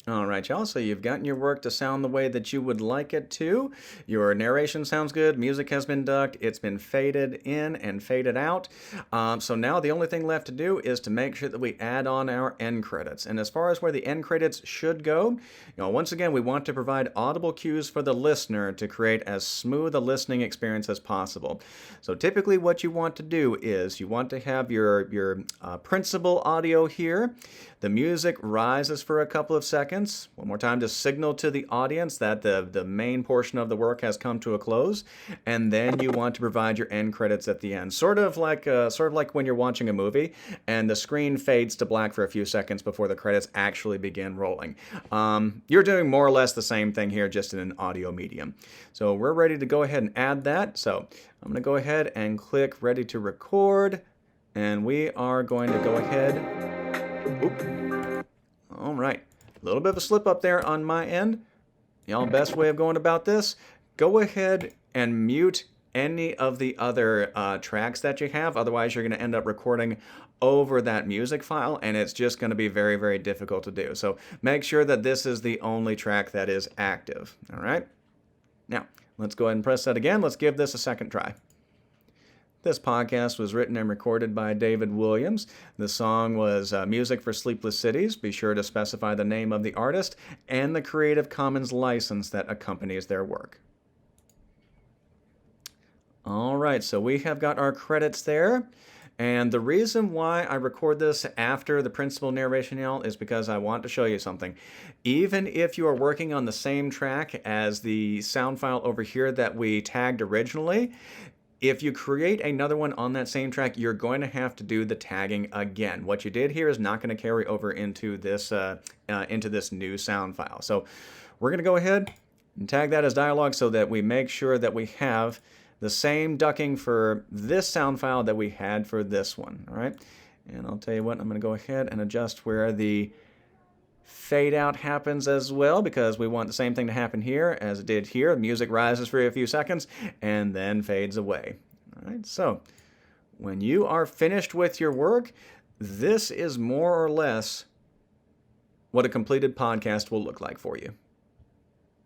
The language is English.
All right, y'all. So you've gotten your work to sound the way that you would like it to. Your narration sounds good. Music has been ducked. It's been faded in and faded out. So now the only thing left to do is to make sure that we add on our end credits. And as far as where the end credits should go, once again, we want to provide audible cues for the listener to create as smooth a listening experience as possible. So typically what you want to do is you want to have your principal audio here. The music rises for a couple of seconds. One more time to signal to the audience that the main portion of the work has come to a close. And then you want to provide your end credits at the end. Sort of like when you're watching a movie and the screen fades to black for a few seconds before the credits actually begin rolling. You're doing more or less the same thing here, just in an audio medium. So we're ready to go ahead and add that. So I'm going to go ahead and click ready to record. And we are going to go ahead. Oop. All right. A little bit of a slip up there on my end. Y'all, best way of going about this, go ahead and mute any of the other tracks that you have. Otherwise, you're going to end up recording over that music file, and it's just going to be very, very difficult to do. So make sure that this is the only track that is active. All right. Now, let's go ahead and press that again. Let's give this a second try. This podcast was written and recorded by David Williams. The song was Music for Sleepless Cities. Be sure to specify the name of the artist and the Creative Commons license that accompanies their work. All right, so we have got our credits there. And the reason why I record this after the principal narration, y'all, is because I want to show you something. Even if you are working on the same track as the sound file over here that we tagged originally, if you create another one on that same track, you're going to have to do the tagging again. What you did here is not going to carry over into this new sound file. So we're going to go ahead and tag that as dialogue so that we make sure that we have the same ducking for this sound file that we had for this one. All right. And I'll tell you what, I'm going to go ahead and adjust where the fade out happens as well, because we want the same thing to happen here as it did here. The music rises for a few seconds and then fades away. All right, so when you are finished with your work, this is more or less what a completed podcast will look like for you.